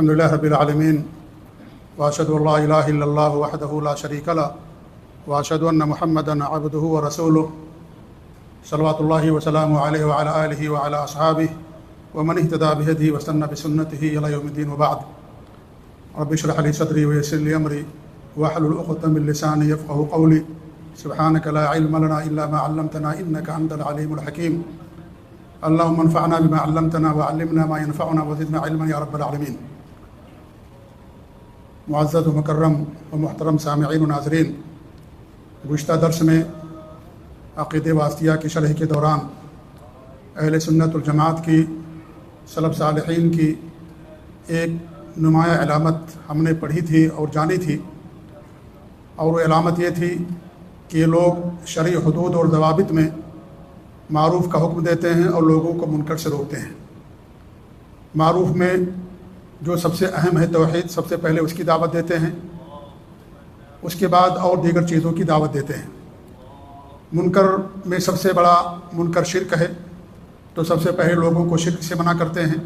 الحمد لله رب العالمين واشهد ان لا اله الا الله وحده لا شريك له واشهد ان محمدا عبده ورسوله صلوات الله وسلامه عليه وعلى اله وعلى اصحابه ومن اهتدى بهديه واستنى بسنته الى يوم الدين وبعد. رب اشرح لي صدري ويسر لي امري واحلل عقدة من لساني يفقهوا قولي. سبحانك لا علم لنا الا ما علمتنا انك انت العليم الحكيم. اللهم انفعنا بما علمتنا وعلمنا ما ينفعنا وزدنا علما يا رب العالمین. معزز و مکرم و محترم سامعین و ناظرین، گزشتہ درس میں عقیدہ واسطیہ کی شرح کے دوران اہل سنت الجماعت کی سلف صالحین کی ایک نمایاں علامت ہم نے پڑھی تھی اور جانی تھی، اور وہ علامت یہ تھی کہ یہ لوگ شرعی حدود اور ضوابط میں معروف کا حکم دیتے ہیں اور لوگوں کو منکر سے روکتے ہیں. معروف میں جو سب سے اہم ہے توحید، سب سے پہلے اس کی دعوت دیتے ہیں، اس کے بعد اور دیگر چیزوں کی دعوت دیتے ہیں. منکر میں سب سے بڑا منکر شرک ہے، تو سب سے پہلے لوگوں کو شرک سے منع کرتے ہیں،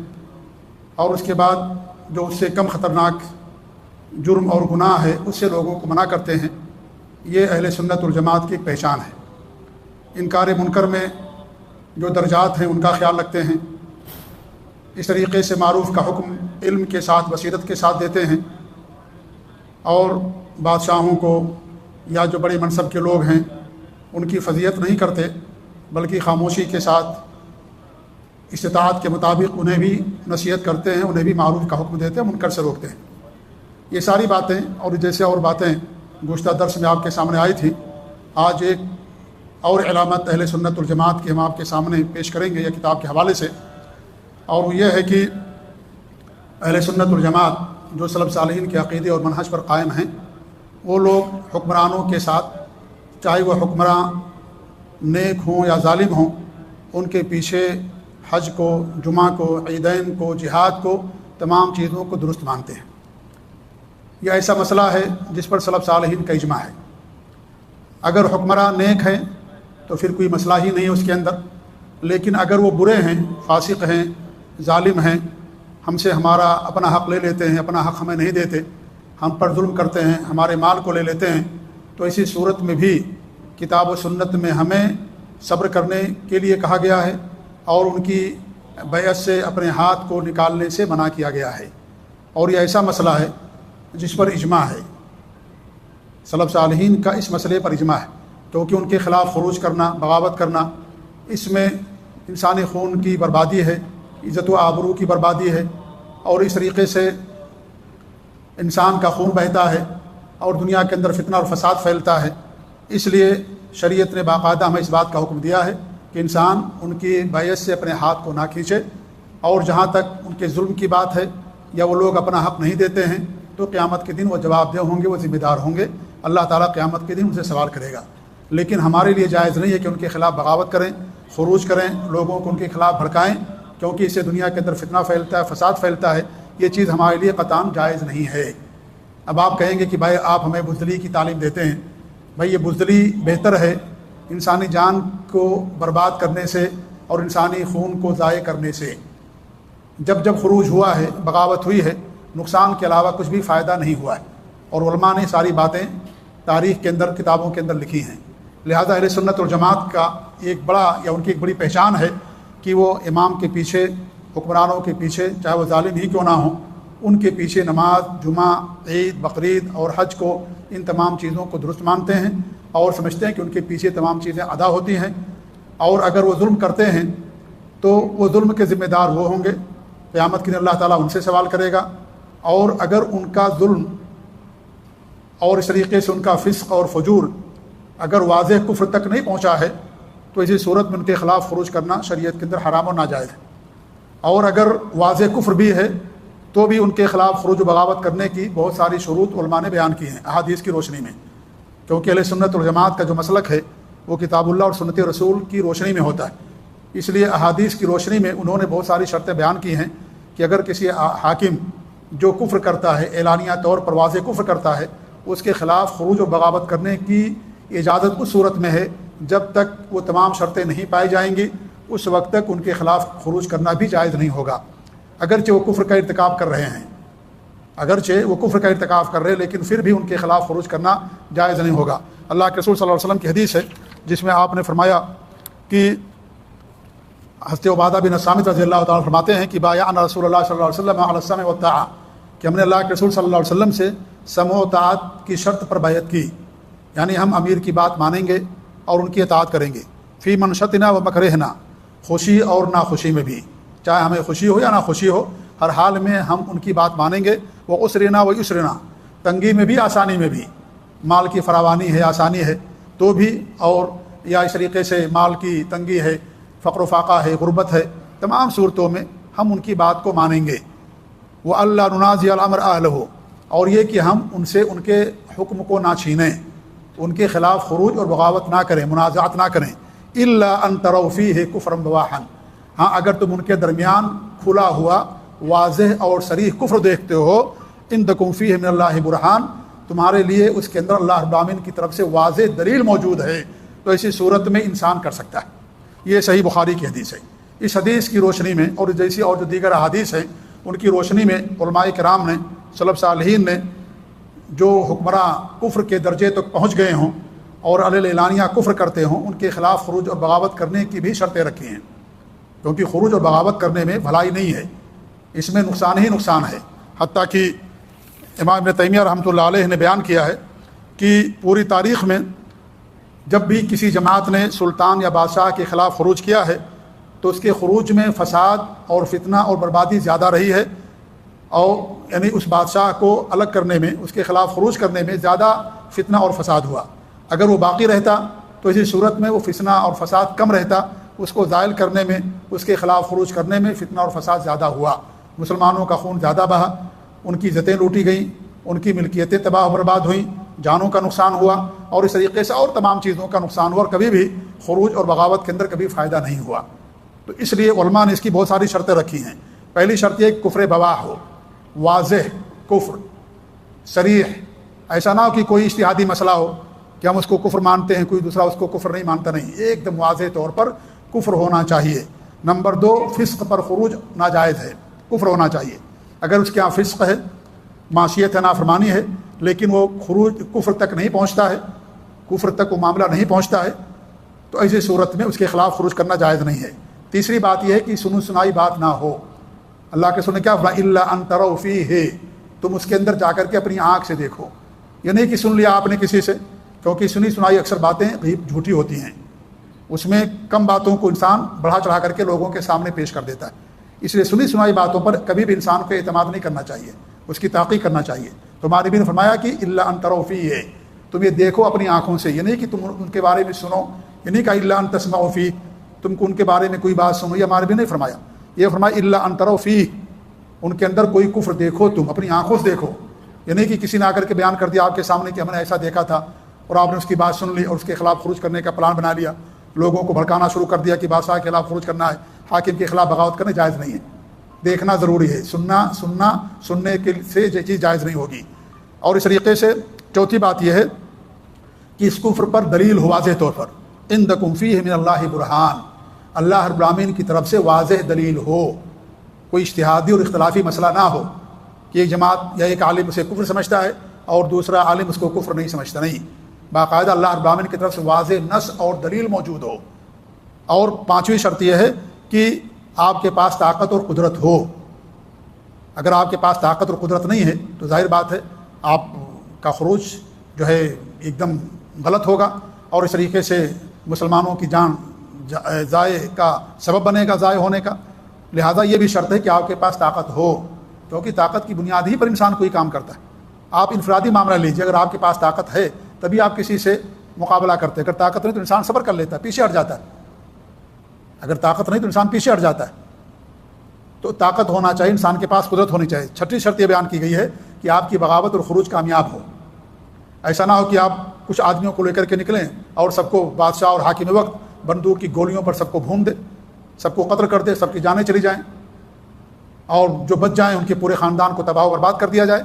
اور اس کے بعد جو اس سے کم خطرناک جرم اور گناہ ہے اس سے لوگوں کو منع کرتے ہیں. یہ اہل سنت والجماعت کی ایک پہچان ہے. انکار منکر میں جو درجات ہیں ان کا خیال رکھتے ہیں. اس طریقے سے معروف کا حکم علم کے ساتھ، بصیرت کے ساتھ دیتے ہیں، اور بادشاہوں کو یا جو بڑے منصب کے لوگ ہیں ان کی فضیلت نہیں کرتے، بلکہ خاموشی کے ساتھ استطاعت کے مطابق انہیں بھی نصیحت کرتے ہیں، انہیں بھی معروف کا حکم دیتے ہیں، منکر سے روکتے ہیں. یہ ساری باتیں اور جیسے اور باتیں گزشتہ درس میں آپ کے سامنے آئی تھی، آج ایک اور علامت اہل سنت والجماعت کی ہم آپ کے سامنے پیش کریں گے یہ کتاب کے حوالے سے. اور وہ یہ ہے کہ اہل سنت والجماعت جو سلف صالحین کے عقیدے اور منہج پر قائم ہیں، وہ لوگ حکمرانوں کے ساتھ، چاہے وہ حکمراں نیک ہوں یا ظالم ہوں، ان کے پیچھے حج کو، جمعہ کو، عیدین کو، جہاد کو، تمام چیزوں کو درست مانتے ہیں. یہ ایسا مسئلہ ہے جس پر سلف صالحین کا اجماع ہے. اگر حکمراں نیک ہیں تو پھر کوئی مسئلہ ہی نہیں ہے اس کے اندر، لیکن اگر وہ برے ہیں، فاسق ہیں، ظالم ہیں، ہم سے ہمارا اپنا حق لے لیتے ہیں، اپنا حق ہمیں نہیں دیتے، ہم پر ظلم کرتے ہیں، ہمارے مال کو لے لیتے ہیں، تو اسی صورت میں بھی کتاب و سنت میں ہمیں صبر کرنے کے لیے کہا گیا ہے، اور ان کی بیعت سے اپنے ہاتھ کو نکالنے سے منع کیا گیا ہے. اور یہ ایسا مسئلہ ہے جس پر اجماع ہے. سلف صالحین کا اس مسئلے پر اجماع ہے، کیونکہ ان کے خلاف خروج کرنا، بغاوت کرنا، اس میں انسانی خون کی بربادی ہے، عزت و آبرو کی بربادی ہے، اور اس طریقے سے انسان کا خون بہتا ہے اور دنیا کے اندر فتنہ اور فساد پھیلتا ہے. اس لیے شریعت نے باقاعدہ ہمیں اس بات کا حکم دیا ہے کہ انسان ان کی بیعت سے اپنے ہاتھ کو نہ کھینچے، اور جہاں تک ان کے ظلم کی بات ہے یا وہ لوگ اپنا حق نہیں دیتے ہیں تو قیامت کے دن وہ جواب دہ ہوں گے، وہ ذمہ دار ہوں گے. اللہ تعالیٰ قیامت کے دن ان سے سوال کرے گا. لیکن ہمارے لیے جائز نہیں ہے کہ ان کے خلاف بغاوت کریں، خروج کریں، لوگوں کو ان کے خلاف بھڑکائیں، کیونکہ اس سے دنیا کے اندر فتنہ پھیلتا ہے، فساد پھیلتا ہے. یہ چیز ہمارے لیے قطعاً جائز نہیں ہے. اب آپ کہیں گے کہ بھائی آپ ہمیں بزدلی کی تعلیم دیتے ہیں. بھائی یہ بزدلی بہتر ہے انسانی جان کو برباد کرنے سے اور انسانی خون کو ضائع کرنے سے. جب خروج ہوا ہے، بغاوت ہوئی ہے، نقصان کے علاوہ کچھ بھی فائدہ نہیں ہوا ہے، اور علماء نے ساری باتیں تاریخ کے اندر، کتابوں کے اندر لکھی ہیں. لہذا اہل سنت والجماعت کا ایک بڑا یا ان کی ایک بڑی پہچان ہے کہ وہ امام کے پیچھے، حکمرانوں کے پیچھے، چاہے وہ ظالم ہی کیوں نہ ہوں، ان کے پیچھے نماز، جمعہ، عید، بقرعید اور حج کو، ان تمام چیزوں کو درست مانتے ہیں، اور سمجھتے ہیں کہ ان کے پیچھے تمام چیزیں ادا ہوتی ہیں. اور اگر وہ ظلم کرتے ہیں تو وہ ظلم کے ذمہ دار وہ ہوں گے، قیامت کے دن اللہ تعالیٰ ان سے سوال کرے گا. اور اگر ان کا ظلم اور اس طریقے سے ان کا فسق اور فجور اگر واضح کفر تک نہیں پہنچا ہے تو اسی صورت میں ان کے خلاف خروج کرنا شریعت کے اندر حرام و ناجائز ہے. اور اگر واضح کفر بھی ہے تو بھی ان کے خلاف خروج و بغاوت کرنے کی بہت ساری شروط علماء نے بیان کی ہیں احادیث کی روشنی میں، کیونکہ اہل سنت والجماعت کا جو مسلک ہے وہ کتاب اللہ اور سنت رسول کی روشنی میں ہوتا ہے. اس لیے احادیث کی روشنی میں انہوں نے بہت ساری شرطیں بیان کی ہیں کہ اگر کسی حاکم جو کفر کرتا ہے، اعلانیہ طور پر واضح کفر کرتا ہے، اس کے خلاف خروج و بغاوت کرنے کی اجازت اس صورت میں ہے جب تک وہ تمام شرطیں نہیں پائی جائیں گی، اس وقت تک ان کے خلاف خروج کرنا بھی جائز نہیں ہوگا، اگرچہ وہ کفر کا ارتکاب کر رہے ہیں. اگرچہ وہ کفر کا ارتکاب کر رہے لیکن پھر بھی ان کے خلاف خروج کرنا جائز نہیں ہوگا۔ اللہ کے رسول صلی اللہ علیہ وسلم کی حدیث ہے جس میں آپ نے فرمایا کہ حضرت عبادہ بن صامت رضی اللہ تعالیٰ فرماتے ہیں کہ بایعنا رسول اللہ صلی اللہ علیہ وسلم علی السمع والطاعہ، کہ ہم نے اللہ کے رسول صلی اللہ علیہ وسلم سے سمع و طاعت کی شرط پر بیعت کی، یعنی ہم امیر کی بات مانیں گے اور ان کی اطاعت کریں گے، فی منشطنا و مکرہنا، خوشی اور ناخوشی میں بھی، چاہے ہمیں خوشی ہو یا ناخوشی ہو، ہر حال میں ہم ان کی بات مانیں گے، وہ عسرنا و یسرنا، تنگی میں بھی آسانی میں بھی، مال کی فراوانی ہے آسانی ہے تو بھی، اور یا اس طریقے سے مال کی تنگی ہے، فقر و فاقہ ہے، غربت ہے، تمام صورتوں میں ہم ان کی بات کو مانیں گے۔ وہ اللہ ننازع الامر اہلہ، اور یہ کہ ہم ان سے ان کے حکم کو نہ چھینیں، ان کے خلاف خروج اور بغاوت نہ کریں، منازعت نہ کریں، الا ان تروا فیہ کفرا بواحا، ہاں اگر تم ان کے درمیان کھلا ہوا واضح اور صریح کفر دیکھتے ہو، عندکم فیہ من اللہ برہان، تمہارے لیے اس کے اندر اللہ رب العالمین کی طرف سے واضح دلیل موجود ہے، تو ایسی صورت میں انسان کر سکتا ہے۔ یہ صحیح بخاری کی حدیث ہے۔ اس حدیث کی روشنی میں اور جیسی اور جو دیگر احادیث ہیں ان کی روشنی میں علماء کرام نے، سلف صالحین نے، جو حکمراں کفر کے درجے تک پہنچ گئے ہوں اور علیہ اعلانیہ کفر کرتے ہوں، ان کے خلاف خروج اور بغاوت کرنے کی بھی شرطیں رکھی ہیں، کیونکہ خروج اور بغاوت کرنے میں بھلائی نہیں ہے، اس میں نقصان ہی نقصان ہے۔ حتیٰ کہ امام ابن تیمیہ رحمۃ اللہ علیہ نے بیان کیا ہے کہ پوری تاریخ میں جب بھی کسی جماعت نے سلطان یا بادشاہ کے خلاف خروج کیا ہے تو اس کے خروج میں فساد اور فتنہ اور بربادی زیادہ رہی ہے، اور یعنی اس بادشاہ کو الگ کرنے میں، اس کے خلاف خروج کرنے میں زیادہ فتنہ اور فساد ہوا۔ اگر وہ باقی رہتا تو اسی صورت میں وہ فتنہ اور فساد کم رہتا، اس کو زائل کرنے میں، اس کے خلاف خروج کرنے میں فتنہ اور فساد زیادہ ہوا، مسلمانوں کا خون زیادہ بہا، ان کی عزتیں لوٹی گئیں، ان کی ملکیتیں تباہ و برباد ہوئیں، جانوں کا نقصان ہوا، اور اس طریقے سے اور تمام چیزوں کا نقصان ہوا، اور کبھی بھی خروج اور بغاوت کے اندر کبھی فائدہ نہیں ہوا۔ تو اس لیے علماء نے اس کی بہت ساری شرطیں رکھی ہیں۔ پہلی شرط یہ کہ کفر بواح ہو، واضح کفر، صریح، ایسا نہ ہو کہ کوئی اجتہادی مسئلہ ہو کہ ہم اس کو کفر مانتے ہیں، کوئی دوسرا اس کو کفر نہیں مانتا، نہیں، ایک دم واضح طور پر کفر ہونا چاہیے۔ نمبر 2، فسق پر خروج ناجائز ہے، کفر ہونا چاہیے۔ اگر اس کے یہاں فسق ہے، معصیت ہے، نافرمانی ہے، لیکن وہ خروج کفر تک نہیں پہنچتا ہے، کفر تک وہ معاملہ نہیں پہنچتا ہے، تو ایسی صورت میں اس کے خلاف خروج کرنا جائز نہیں ہے۔ تیسری بات یہ ہے کہ سنو سنائی بات نہ ہو۔ اللہ کے رسول نے کیا فرمایا؟ الا ان تروا فیہ، تم اس کے اندر جا کر کے اپنی آنکھ سے دیکھو، یہ نہیں کہ سن لیا آپ نے کسی سے، کیونکہ سنی سنائی اکثر باتیں جھوٹی ہوتی ہیں، اس میں کم باتوں کو انسان بڑھا چڑھا کر کے لوگوں کے سامنے پیش کر دیتا ہے، اس لیے سنی سنائی باتوں پر کبھی بھی انسان کو اعتماد نہیں کرنا چاہیے، اس کی تحقیق کرنا چاہیے۔ تو ہمارے نبی نے فرمایا کہ الا ان تروا فیہ، تم یہ دیکھو اپنی آنکھوں سے، یہ نہیں کہ تم ان کے بارے میں سنو، یہ نہیں کہا الا ان تسمعوا فیہ، تم کو ان کے بارے میں کوئی بات سنو، یہ ہمارے نبی نے فرمایا، یہ فرمایا الا ان تروا فیہ، ان کے اندر کوئی کفر دیکھو، تم اپنی آنکھوں سے دیکھو، یہ نہیں کہ کسی نے آ کر کے بیان کر دیا آپ کے سامنے کہ ہم نے ایسا دیکھا تھا اور آپ نے اس کی بات سن لی اور اس کے خلاف خروج کرنے کا پلان بنا لیا، لوگوں کو بھڑکانا شروع کر دیا کہ بادشاہ کے خلاف خروج کرنا ہے، حاکم کے خلاف بغاوت کرنا جائز نہیں ہے۔ دیکھنا ضروری ہے، سننے کے سے یہ چیز جائز نہیں ہوگی۔ اور اس طریقے سے چوتھی بات یہ ہے کہ اس کفر پر دلیل ہو واضح طور پر، عندکم فیہ من اللہ برہان، اللہ رب العالمین کی طرف سے واضح دلیل ہو، کوئی اجتہادی اور اختلافی مسئلہ نہ ہو کہ ایک جماعت یا ایک عالم اسے کفر سمجھتا ہے اور دوسرا عالم اس کو کفر نہیں سمجھتا، نہیں، باقاعدہ اللہ رب العالمین کی طرف سے واضح نص اور دلیل موجود ہو۔ اور پانچویں شرط یہ ہے کہ آپ کے پاس طاقت اور قدرت ہو۔ اگر آپ کے پاس طاقت اور قدرت نہیں ہے تو ظاہر بات ہے آپ کا خروج جو ہے ایک دم غلط ہوگا، اور اس طریقے سے مسلمانوں کی جان ضائع کا سبب بنے گا، ضائع ہونے کا۔ لہٰذا یہ بھی شرط ہے کہ آپ کے پاس طاقت ہو، کیونکہ طاقت کی بنیاد ہی پر انسان کوئی کام کرتا ہے۔ آپ انفرادی معاملہ لیجیے، اگر آپ کے پاس طاقت ہے تبھی آپ کسی سے مقابلہ کرتے ہیں، اگر طاقت نہیں تو انسان صبر کر لیتا ہے، پیچھے ہٹ جاتا ہے، اگر طاقت نہیں تو انسان پیچھے ہٹ جاتا ہے۔ تو طاقت ہونا چاہیے، انسان کے پاس قدرت ہونی چاہیے۔ چھٹی شرط یہ بیان کی گئی ہے کہ آپ کی بغاوت اور خروج کامیاب ہو، ایسا نہ ہو کہ آپ کچھ آدمیوں کو لے کر کے نکلیں اور سب کو بادشاہ اور حاکم وقت بندوق کی گولیوں پر سب کو بھون دے، سب کو قتل کر دے، سب کی جانیں چلی جائیں، اور جو بچ جائیں ان کے پورے خاندان کو تباہ و برباد کر دیا جائے۔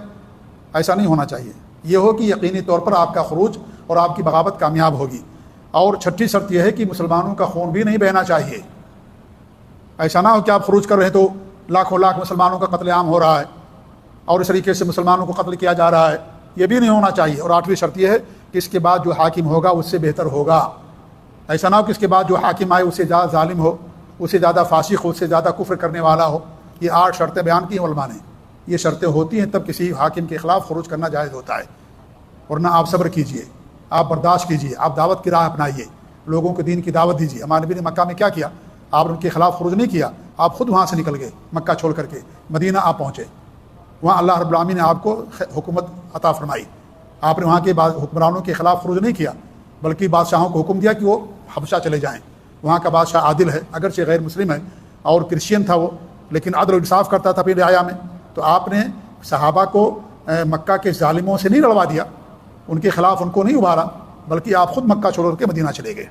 ایسا نہیں ہونا چاہیے، یہ ہو کہ یقینی طور پر آپ کا خروج اور آپ کی بغاوت کامیاب ہوگی۔ اور چھٹی شرط یہ ہے کہ مسلمانوں کا خون بھی نہیں بہنا چاہیے، ایسا نہ ہو کہ آپ خروج کر رہے ہیں تو لاکھوں لاکھ مسلمانوں کا قتل عام ہو رہا ہے اور اس طریقے سے مسلمانوں کو قتل کیا جا رہا ہے، یہ بھی نہیں ہونا چاہیے۔ اور 8ویں شرط یہ ہے کہ اس کے بعد جو حاکم ہوگا اس سے بہتر ہوگا، ایسا نہ ہو کہ اس کے بعد جو حاکم آئے اس سے زیادہ ظالم ہو، اس سے زیادہ فاسق ہو، اس سے زیادہ کفر کرنے والا ہو۔ یہ 8 شرطیں بیان کی ہیں علماء نے، یہ شرطیں ہوتی ہیں تب کسی حاکم کے خلاف خروج کرنا جائز ہوتا ہے، ورنہ آپ صبر کیجئے، آپ برداشت کیجئے، آپ دعوت کی راہ اپنائیے، لوگوں کو دین کی دعوت دیجیے۔ ہمارے نبی نے مکہ میں کیا کیا؟ آپ نے ان کے خلاف خروج نہیں کیا، آپ خود وہاں سے نکل گئے، مکہ چھوڑ کر کے مدینہ آپ پہنچے، وہاں اللہ رب العالمین نے آپ کو حکومت عطا فرمائی، آپ نے وہاں کے بعض حکمرانوں کے خلاف خروج نہیں کیا، بلکہ بادشاہوں کو حکم دیا کہ وہ حبشہ چلے جائیں۔ وہاں کا بادشاہ عادل ہے، اگرچہ غیر مسلم ہے اور کرسچین تھا وہ، لیکن عدل و انصاف کرتا تھا اپنی رعایا میں، تو آپ نے صحابہ کو مکہ کے ظالموں سے نہیں لڑوا دیا، ان کے خلاف ان کو نہیں ابھارا، بلکہ آپ خود مکہ چھوڑ کر کے مدینہ چلے گئے۔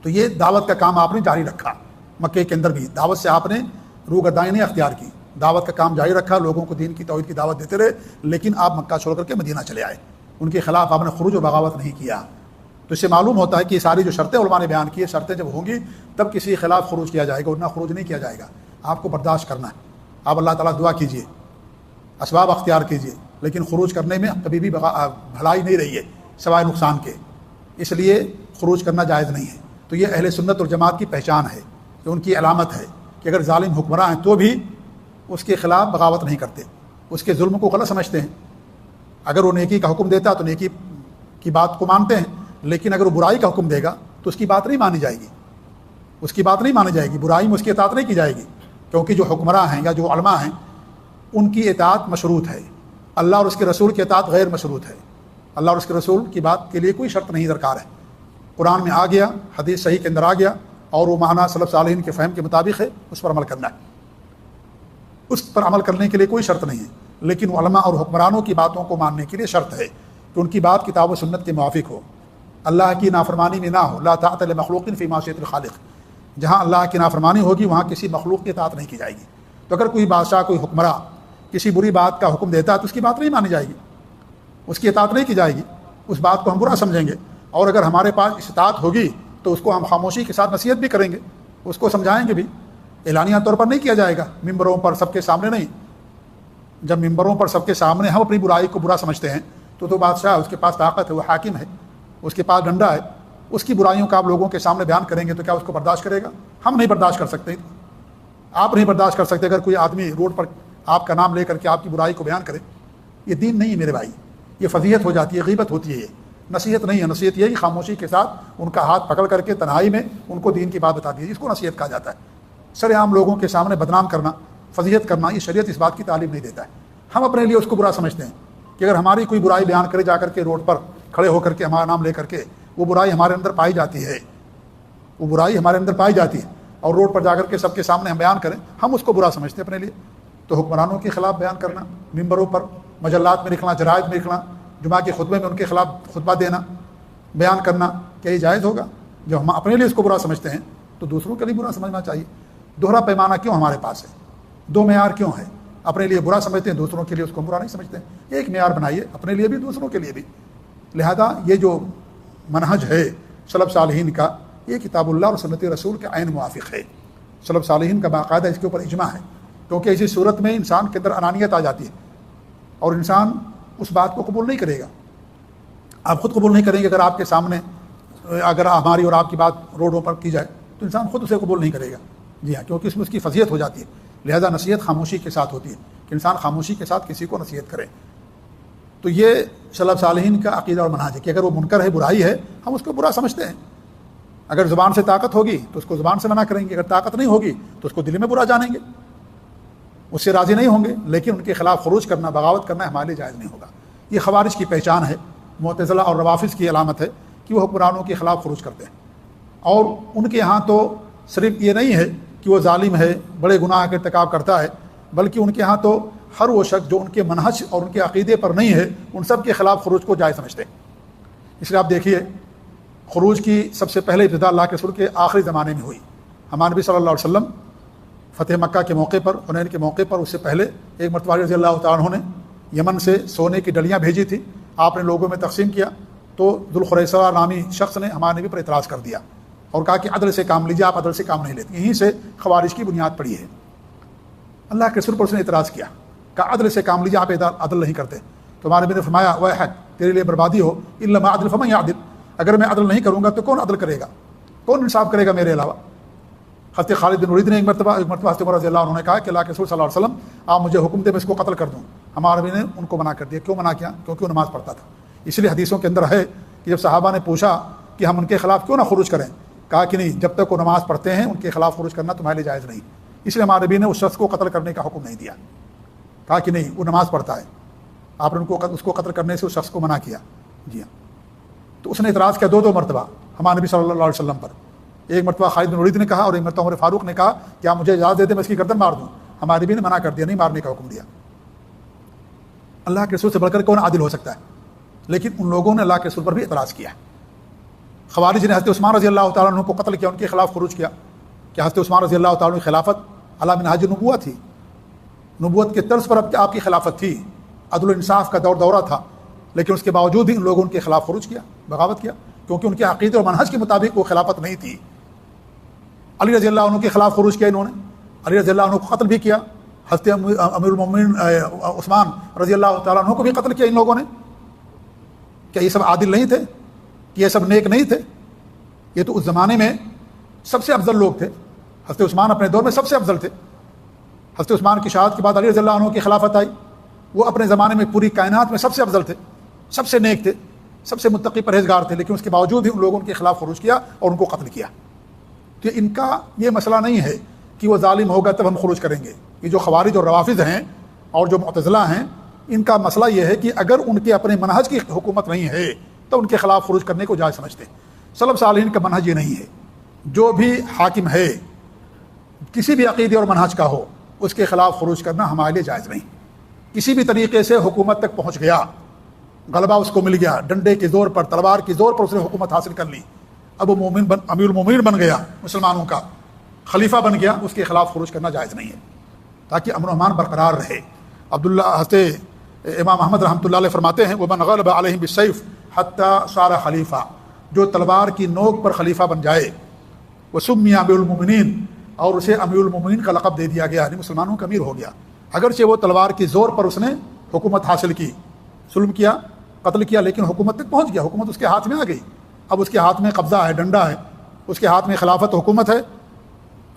تو یہ دعوت کا کام آپ نے جاری رکھا، مکے کے اندر بھی دعوت سے آپ نے روگردانی نہیں اختیار کی، دعوت کا کام جاری رکھا، لوگوں کو دین کی توحید کی دعوت دیتے رہے، لیکن آپ مکہ چھوڑ کر کے مدینہ چلے آئے، ان کے خلاف آپ نے خروج و بغاوت نہیں کیا۔ تو اس سے معلوم ہوتا ہے کہ یہ ساری جو شرطیں علماء نے بیان کی ہیں، شرطیں جب ہوں گی تب کسی کے خلاف خروج کیا جائے گا، ورنہ خروج نہیں کیا جائے گا۔ آپ کو برداشت کرنا ہے، آپ اللہ تعالیٰ دعا کیجیے، اسباب اختیار کیجیے، لیکن خروج کرنے میں کبھی بھی بھلائی نہیں رہی ہے سوائے نقصان کے، اس لیے خروج کرنا جائز نہیں ہے۔ تو یہ اہل سنت اور جماعت کی پہچان ہے، کہ ان کی علامت ہے کہ اگر ظالم حکمراں ہیں تو بھی اس کے خلاف بغاوت نہیں کرتے، اس کے ظلم کو غلط سمجھتے ہیں۔ اگر وہ نیکی کا حکم دیتا تو نیکی کی بات کو مانتے ہیں، لیکن اگر وہ برائی کا حکم دے گا تو اس کی بات نہیں مانی جائے گی، اس کی بات نہیں مانی جائے گی، برائی میں اس کی اطاعت نہیں کی جائے گی، کیونکہ جو حکمراں ہیں یا جو علماء ہیں ان کی اطاعت مشروط ہے، اللہ اور اس کے رسول کی اطاعت غیر مشروط ہے۔ اللہ اور اس کے رسول کی بات کے لیے کوئی شرط نہیں درکار ہے، قرآن میں آ گیا، حدیث صحیح کے اندر آ گیا اور وہ معنی سلف صالحین کے فہم کے مطابق ہے، اس پر عمل کرنا ہے، اس پر عمل کرنے کے لیے کوئی شرط نہیں ہے۔ لیکن علماء اور حکمرانوں کی باتوں کو ماننے کے لیے شرط ہے کہ ان کی بات کتاب و سنت کے موافق ہو، اللہ کی نافرمانی میں نہ ہو، لا طاعت لمخلوق فی معصیۃ الخالق، جہاں اللہ کی نافرمانی ہوگی وہاں کسی مخلوق کی اطاعت نہیں کی جائے گی۔ تو اگر کوئی بادشاہ، کوئی حکمراں کسی بری بات کا حکم دیتا ہے تو اس کی بات نہیں مانی جائے گی، اس کی اطاعت نہیں کی جائے گی، اس بات کو ہم برا سمجھیں گے، اور اگر ہمارے پاس اطاعت ہوگی تو اس کو ہم خاموشی کے ساتھ نصیحت بھی کریں گے، اس کو سمجھائیں گے بھی، اعلانیہ طور پر نہیں کیا جائے گا، ممبروں پر سب کے سامنے نہیں۔ جب ممبروں پر سب کے سامنے ہم اپنی برائی کو برا سمجھتے ہیں تو بادشاہ، اس کے پاس طاقت ہے، وہ حاکم ہے، اس کے پاس ڈنڈا ہے، اس کی برائیوں کا آپ لوگوں کے سامنے بیان کریں گے تو کیا اس کو برداشت کرے گا؟ ہم نہیں برداشت کر سکتے، آپ نہیں برداشت کر سکتے اگر کوئی آدمی روڈ پر آپ کا نام لے کر کے آپ کی برائی کو بیان کرے۔ یہ دین نہیں ہے میرے بھائی، یہ فضیحت ہو جاتی ہے، غیبت ہوتی ہے، یہ نصیحت نہیں ہے۔ نصیحت یہی خاموشی کے ساتھ ان کا ہاتھ پکڑ کر کے تنہائی میں ان کو دین کی بات بتا دی، اس کو نصیحت کہا جاتا ہے۔ سر عام لوگوں کے سامنے بدنام کرنا، فضیحت کرنا، یہ شریعت اس بات کی تعلیم نہیں دیتا ہے۔ ہم اپنے لیے اس کو برا سمجھتے ہیں کہ اگر ہماری کوئی برائی بیان کرے جا کر کے روڈ پر کھڑے ہو کر کے ہمارا نام لے کر کے، وہ برائی ہمارے اندر پائی جاتی ہے، وہ برائی ہمارے اندر پائی جاتی ہے، اور روڈ پر جا کر کے سب کے سامنے ہم بیان کریں، ہم اس کو برا سمجھتے ہیں اپنے لیے۔ تو حکمرانوں کے خلاف بیان کرنا، ممبروں پر، مجلات میں لکھنا، جرائد میں لکھنا، جمعہ کے خطبے میں ان کے خلاف خطبہ دینا، بیان کرنا، کیا یہ جائز ہوگا؟ جب ہم اپنے لیے اس کو برا سمجھتے ہیں تو دوسروں کے لیے برا سمجھنا چاہیے۔ دوہرا پیمانہ کیوں ہمارے پاس ہے؟ دو معیار کیوں ہے؟ اپنے لیے برا سمجھتے ہیں، دوسروں کے لیے اس کو برا نہیں سمجھتے ہیں۔ ایک معیار بنائیے اپنے لیے بھی، دوسروں کے لیے بھی۔ لہذا یہ جو منہج ہے سلف صالحین کا، یہ کتاب اللہ اور سنت رسول کے عین موافق ہے۔ سلف صالحین کا باقاعدہ اس کے اوپر اجماع ہے، کیونکہ اسی صورت میں انسان کے اندر انانیت آ جاتی ہے اور انسان اس بات کو قبول نہیں کرے گا۔ آپ خود قبول نہیں کریں گے، اگر آپ کے سامنے اگر ہماری اور آپ کی بات روڈوں پر کی جائے تو انسان خود اسے قبول نہیں کرے گا۔ جی ہاں، کیونکہ اس میں اس کی فضیلت ہو جاتی ہے۔ لہذا نصیحت خاموشی کے ساتھ ہوتی ہے کہ انسان خاموشی کے ساتھ کسی کو نصیحت کرے۔ تو یہ سلف صالحین کا عقیدہ اور منہج ہے کہ اگر وہ منکر ہے، برائی ہے، ہم اس کو برا سمجھتے ہیں۔ اگر زبان سے طاقت ہوگی تو اس کو زبان سے منع کریں گے، اگر طاقت نہیں ہوگی تو اس کو دل میں برا جانیں گے، اس سے راضی نہیں ہوں گے، لیکن ان کے خلاف خروج کرنا، بغاوت کرنا ہمارے لیے جائز نہیں ہوگا۔ یہ خوارج کی پہچان ہے، معتزلہ اور روافض کی علامت ہے کہ وہ حکمرانوں کے خلاف خروج کرتے ہیں، اور ان کے ہاں تو صرف یہ نہیں ہے کہ وہ ظالم ہے، بڑے گناہ کا ارتکاب کرتا ہے، بلکہ ان کے ہاں تو ہر وہ شخص جو ان کے منہج اور ان کے عقیدے پر نہیں ہے، ان سب کے خلاف خروج کو جائز سمجھتے ہیں۔ اس لیے آپ دیکھیے، خروج کی سب سے پہلے ابتدا اللہ کے رسول کے آخری زمانے میں ہوئی۔ ہمارے نبی صلی اللہ علیہ وسلم فتح مکہ کے موقع پر، حنین کے موقع پر، اس سے پہلے ایک مرتبہ رضی اللہ تعالیٰ عنہ نے یمن سے سونے کی ڈلیاں بھیجی تھی، آپ نے لوگوں میں تقسیم کیا تو ذوالخریسہ نامی شخص نے ہمارے نبی پر اعتراض کر دیا اور کہا کہ عدل سے کام لیجیے، آپ عدل سے کام نہیں لیتے۔ یہیں سے خوارج کی بنیاد پڑی ہے۔ اللہ کے رسول پر اس نے اعتراض کیا، کہ عدل سے کام لیجیے، آپ عدل نہیں کرتے۔ تو ہمارے نبی نے فرمایا ویحک، تیرے لیے بربادی ہو، الا ما عدل فمن یعدل، اگر میں عدل نہیں کروں گا تو کون عدل کرے گا، کون انصاف کرے گا میرے علاوہ۔ حضرت خالد بن ولید نے ایک مرتبہ حضرت عمر رضی اللہ عنہ نے کہا کہ اللہ کے رسول صلی اللہ علیہ وسلم آپ مجھے حکم دے میں اس کو قتل کر دوں۔ ہمارے نبی نے ان کو منع کر دیا۔ کیوں منع کیا؟ کیونکہ وہ نماز پڑھتا تھا۔ اس لیے حدیثوں کے اندر ہے کہ جب صحابہ نے پوچھا کہ ہم ان کے خلاف کیوں نہ خروج کریں، کہا کہ نہیں، جب تک وہ نماز پڑھتے ہیں ان کے خلاف خروج کرنا تمہارے لیے جائز نہیں۔ اس لیے ہمارے نبی نے اس شخص کو قتل کرنے کا حکم نہیں دیا، کہا کہ نہیں وہ نماز پڑھتا ہے، آپ نے اس کو قتل کرنے سے اس شخص کو منع کیا۔ جی ہاں، تو اس نے اعتراض کیا دو مرتبہ ہمارے نبی صلی اللہ علیہ وسلم پر۔ ایک مرتبہ خالد بن ولید نے کہا اور ایک مرتبہ عمر فاروق نے کہا کہ آپ مجھے اجازت دے دیں میں اس کی گردن مار دوں۔ ہمارے نبی نے منع کر دیا، نہیں مارنے کا حکم دیا۔ اللہ کے رسول سے بڑھ کر کون عادل ہو سکتا ہے؟ لیکن ان لوگوں نے اللہ کے رسول پر بھی اعتراض کیا۔ خوارج نے حضرت عثمان رضی اللہ تعالیٰ عنہ کو قتل کیا، ان کے خلاف خروج کیا کہ حضرت عثمان رضی اللہ تعالیٰ عنہ کی خلافت علی منہاج نبوت تھی، نبوت کے طرز پر آپ کی خلافت تھی، عدل و انصاف کا دورہ تھا، لیکن اس کے باوجود بھی ان لوگوں نے ان کے خلاف خروج کیا، بغاوت کیا، کیونکہ ان کے عقیدے اور منہج کے مطابق وہ خلافت نہیں تھی۔ علی رضی اللہ عنہ کے خلاف خروج کیا انہوں نے، علی رضی اللہ عنہ کو قتل بھی کیا، حضرت امیر المومنین عثمان رضی اللہ تعالیٰ عنہ کو بھی قتل کیا ان لوگوں نے۔ کیا یہ سب عادل نہیں تھے؟ کہ یہ سب نیک نہیں تھے؟ یہ تو اس زمانے میں سب سے افضل لوگ تھے۔ حضرت عثمان اپنے دور میں سب سے افضل تھے۔ حضرت عثمان کی شہادت کے بعد علی رضی اللہ عنہ کی خلافت آئی، وہ اپنے زمانے میں پوری کائنات میں سب سے افضل تھے، سب سے نیک تھے، سب سے متقی پرہیزگار تھے، لیکن اس کے باوجود بھی ان لوگوں کے خلاف خروج کیا اور ان کو قتل کیا۔ تو ان کا یہ مسئلہ نہیں ہے کہ وہ ظالم ہوگا تب ہم خروج کریں گے۔ یہ جو خوارج اور روافض ہیں اور جو معتزلہ ہیں، ان کا مسئلہ یہ ہے کہ اگر ان کے اپنے منہج کی حکومت نہیں ہے تو ان کے خلاف خروج کرنے کو جائز سمجھتے ہیں۔ سلف صالحین کا منہج یہ نہیں ہے، جو بھی حاکم ہے کسی بھی عقیدے اور منہج کا ہو اس کے خلاف خروج کرنا ہمارے لیے جائز نہیں۔ کسی بھی طریقے سے حکومت تک پہنچ گیا، غلبہ اس کو مل گیا، ڈنڈے کے زور پر، تلوار کے زور پر اس نے حکومت حاصل کر لی، اب وہ امیر المومنین بن گیا، مسلمانوں کا خلیفہ بن گیا، اس کے خلاف خروج کرنا جائز نہیں ہے، تاکہ امن و امان برقرار رہے۔ عبداللہ حضرت امام احمد رحمۃ اللہ علیہ فرماتے ہیں وَمَنْ غَلَبَ عَلَيْهِمْ بِالسَّيْفِ حَتَّى صَارَ خلیفہ، جو تلوار کی نوک پر خلیفہ بن جائے، وَسُمِّيَ أَمِيرُ الْمُؤْمِنِينَ، اور اسے امیر المومنین کا لقب دے دیا گیا، یعنی مسلمانوں کا امیر ہو گیا، اگرچہ وہ تلوار کی زور پر اس نے حکومت حاصل کی، ظلم کیا، قتل کیا، لیکن حکومت تک پہنچ گیا، حکومت اس کے ہاتھ میں آ گئی، اب اس کے ہاتھ میں قبضہ ہے، ڈنڈا ہے، اس کے ہاتھ میں خلافت حکومت ہے۔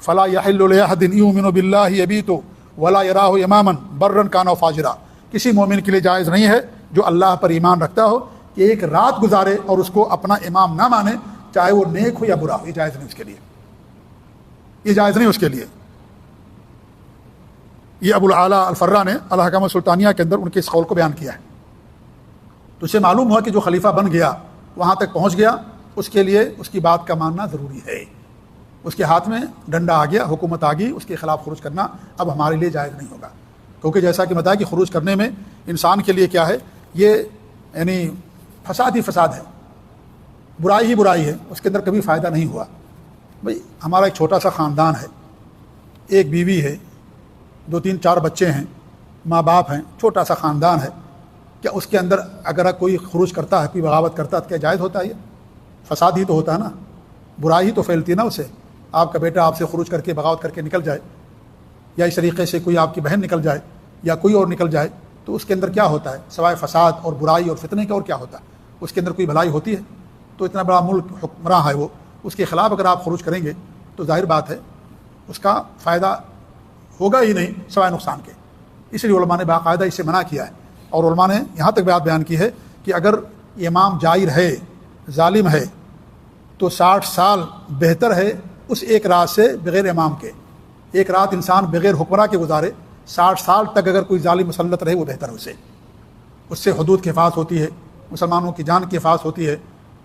فلا يحل لأحد يؤمن بالله يبيت ولا يراه اماما برا كان أو فاجرا، کسی مومن کے لیے جائز نہیں ہے جو اللہ پر ایمان رکھتا ہو کہ ایک رات گزارے اور اس کو اپنا امام نہ مانے، چاہے وہ نیک ہو یا برا ہو، یہ جائز نہیں اس کے لیے، یہ جائز نہیں اس کے لیے۔ یہ ابو العالیٰ الفراء نے الاحکام السلطانیہ کے اندر ان کے اس قول کو بیان کیا ہے۔ تو اسے معلوم ہوا کہ جو خلیفہ بن گیا، وہاں تک پہنچ گیا، اس کے لیے اس کی بات کا ماننا ضروری ہے۔ اس کے ہاتھ میں ڈنڈا آ گیا، حکومت آ گئی، اس کے خلاف خروج کرنا اب ہمارے لیے جائز نہیں ہوگا، کیونکہ جیسا کہ بتایا کہ خروج کرنے میں انسان کے لیے کیا ہے، یہ یعنی فساد ہی فساد ہے، برائی ہی برائی ہے، اس کے اندر کبھی فائدہ نہیں ہوا۔ بھئی ہمارا ایک چھوٹا سا خاندان ہے، ایک بیوی ہے، 2-3-4 بچے ہیں، ماں باپ ہیں، چھوٹا سا خاندان ہے، کیا اس کے اندر اگر کوئی خروج کرتا ہے، کوئی بغاوت کرتا ہے تو کیا جائز ہوتا ہے؟ یہ فساد ہی تو ہوتا ہے نا، برائی ہی تو پھیلتی ہے نا۔ اسے آپ کا بیٹا آپ سے خروج کر کے بغاوت کر کے نکل جائے، یا اس طریقے سے کوئی آپ کی بہن نکل جائے یا کوئی اور نکل جائے، تو اس کے اندر کیا ہوتا ہے سوائے فساد اور برائی اور فتنے کے اور کیا ہوتا ہے؟ اس کے اندر کوئی بھلائی ہوتی ہے؟ تو اتنا بڑا ملک حکمراں ہے وہ، اس کے خلاف اگر آپ خروج کریں گے تو ظاہر بات ہے اس کا فائدہ ہوگا ہی نہیں سوائے نقصان کے۔ اس لیے علماء نے باقاعدہ اسے منع کیا ہے، اور علماء نے یہاں تک بات بیان کی ہے کہ اگر امام جائر ہے، ظالم ہے، تو 60 سال بہتر ہے اس ایک رات سے بغیر امام کے۔ ایک رات انسان بغیر حکمراں کے گزارے، 60 سال تک اگر کوئی ظالم مسلط رہے وہ بہتر ہے اسے۔ اس سے حدود کی حفاظت ہوتی ہے، مسلمانوں کی جان کی حفاظت ہوتی ہے،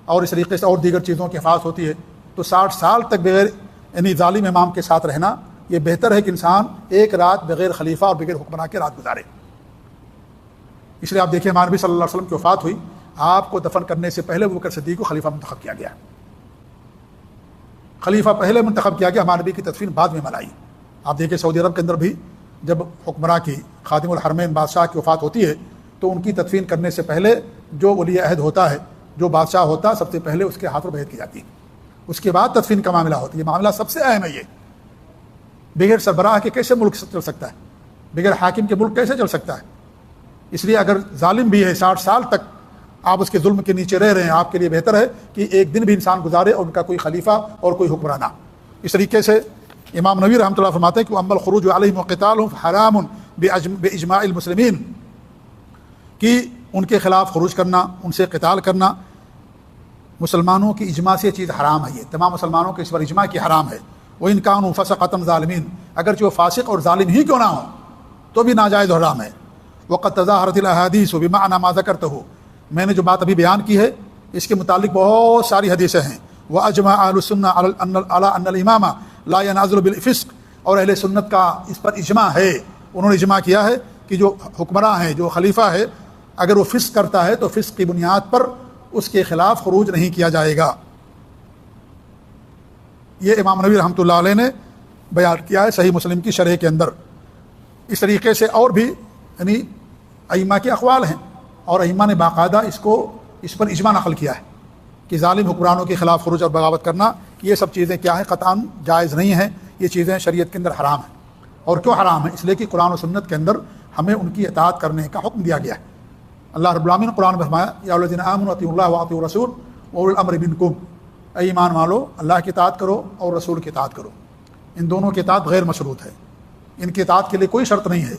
اور اس طریقے سے اور دیگر چیزوں کی حفاظت ہوتی ہے۔ تو 60 سال تک بغیر یعنی ظالم امام کے ساتھ رہنا یہ بہتر ہے کہ انسان ایک رات بغیر خلیفہ اور بغیر حکمراں کے رات گزارے۔ اس لیے آپ دیکھیں ہمارے نبی صلی اللہ علیہ وسلم کی وفات ہوئی، آپ کو دفن کرنے سے پہلے ابوبکر صدیق کو خلیفہ منتخب کیا گیا، خلیفہ پہلے منتخب کیا گیا، ہمارے نبی کی تدفین بعد میں ملائی۔ آپ دیکھیں سعودی عرب کے اندر بھی جب حکمراں کی خادم الحرمین بادشاہ کی وفات ہوتی ہے تو ان کی تدفین کرنے سے پہلے جو ولی عہد ہوتا ہے، جو بادشاہ ہوتا ہے، سب سے پہلے اس کے ہاتھ پر بیعت کی جاتی ہے، اس کے بعد تدفین کا معاملہ ہوتا ہے۔ یہ معاملہ سب سے اہم ہے، یہ بغیر سربراہ کے کیسے ملک چل سکتا ہے؟ بغیر حاکم کے ملک کیسے چل سکتا ہے؟ اس لیے اگر ظالم بھی ہے 60 سال تک آپ اس کے ظلم کے نیچے رہ رہے ہیں، آپ کے لیے بہتر ہے کہ ایک دن بھی انسان گزارے اور ان کا کوئی خلیفہ اور کوئی حکمران نہ۔ اس طریقے سے امام نووی رحمۃ اللہ فرماتے ہیں کہ اما الخروج علیہم وقتالہم حرام باجماع المسلمین، کہ ان کے خلاف خروج کرنا، ان سے قتال کرنا مسلمانوں کی اجماع سے یہ چیز حرام ہے، یہ تمام مسلمانوں کے اس پر اجماع کی حرام ہے۔ وَإِن كَانُوا فَسَقَةً ظَالِمِينَ، اگرچہ وہ فاسق اور ظالم ہی کیوں نہ ہوں تو بھی ناجائز اور حرام ہے۔ وَقَدْ تَظَاهَرَتِ الْأَحَادِيثُ بِمَعْنَى مَا ذَكَرْتُهُ، میں نے جو بات ابھی بیان کی ہے اس کے متعلق بہت ساری حدیثیں ہیں۔ وَأَجْمَعَ أَهْلُ السُّنَّةِ عَلَى أَنَّ الْإِمَامَ لَا يَنْعَزِلُ بِالْفِسْقِ، اور اہل سنت کا اس پر اجماع ہے، انہوں نے اجماع کیا ہے کہ جو حکمراں ہیں، جو خلیفہ ہے، اگر وہ فسق کرتا ہے تو فسق کی بنیاد پر اس کے خلاف خروج نہیں کیا جائے گا۔ یہ امام نووی رحمۃ اللہ علیہ نے بیان کیا ہے صحیح مسلم کی شرح کے اندر۔ اس طریقے سے اور بھی یعنی ائمہ کے اقوال ہیں، اور ائمہ نے باقاعدہ اس پر اجماع نقل کیا ہے کہ ظالم حکمرانوں کے خلاف خروج اور بغاوت کرنا یہ سب چیزیں کیا ہیں، قطعاً جائز نہیں ہیں، یہ چیزیں شریعت کے اندر حرام ہیں۔ اور کیوں حرام ہے؟ اس لیے کہ قرآن و سنت کے اندر ہمیں ان کی اطاعت کرنے کا حکم دیا گیا ہے۔ اللہ رب العالمین نے قرآن میں فرمایا یا ایھا الذین آمنوا اطیعوا اللہ واطیعوا الرسول واولی الامر منکم، اے ایمان والو اللہ کی اطاعت کرو اور رسول کی اطاعت کرو۔ ان دونوں کی اطاعت غیر مشروط ہے، ان کی اطاعت کے لیے کوئی شرط نہیں ہے،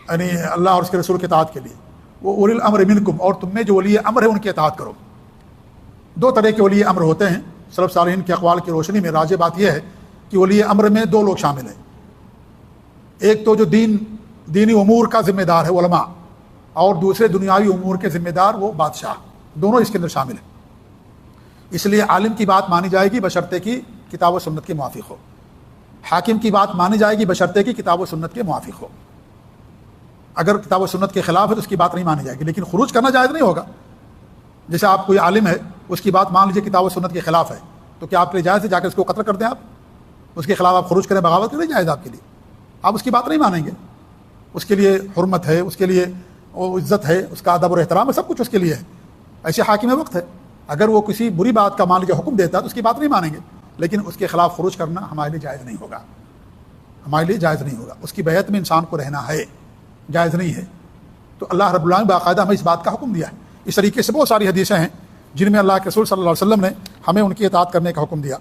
یعنی اللہ اور اس کے رسول کی اطاعت کے لیے۔ وہ اولی الامر منکم، اور تم میں جو ولی امر ہے ان کی اطاعت کرو۔ دو طرح کے ولی امر ہوتے ہیں، سلف صالحین کے اقوال کی روشنی میں راجح بات یہ ہے کہ ولی امر میں دو لوگ شامل ہیں، ایک تو جو دینی امور کا ذمہ دار ہے علماء، اور دوسرے دنیاوی امور کے ذمہ دار وہ بادشاہ، دونوں اس کے اندر شامل ہیں۔ اس لیے عالم کی بات مانی جائے گی بشرطے کی کتاب و سنت کے موافق ہو، حاکم کی بات مانی جائے گی بشرطے کی کتاب و سنت کے موافق ہو۔ اگر کتاب و سنت کے خلاف ہے تو اس کی بات نہیں مانی جائے گی، لیکن خروج کرنا جائز نہیں ہوگا۔ جیسے آپ کوئی عالم ہے، اس کی بات مان لیجیے کتاب و سنت کے خلاف ہے، تو کیا آپ کے لیے جائز ہے جا کے اس کو قتل کر دیں؟ آپ اس کے خلاف آپ خروج کریں، بغاوت کریں، جائز آپ کے لیے؟ آپ اس کی بات نہیں مانیں گے، اس کے لیے حرمت ہے، اس کے لیے عزت ہے، اس کا ادب اور احترام ہے، سب کچھ اس کے لیے ہے۔ ایسے حاکم وقت ہے، اگر وہ کسی بری بات کا مان لیجیے حکم دیتا ہے تو اس کی بات نہیں مانیں گے، لیکن اس کے خلاف خروج کرنا ہمارے لیے جائز نہیں ہوگا، ہمارے لیے جائز نہیں ہوگا۔ اس کی بیعت میں انسان کو رہنا ہے، جائز نہیں ہے۔ تو اللہ رب العالمین باقاعدہ ہمیں اس بات کا حکم دیا ہے۔ اس طریقے سے بہت ساری حدیثیں ہیں جن میں اللہ کے رسول صلی اللہ علیہ وسلم نے ہمیں ان کی اطاعت کرنے کا حکم دیا۔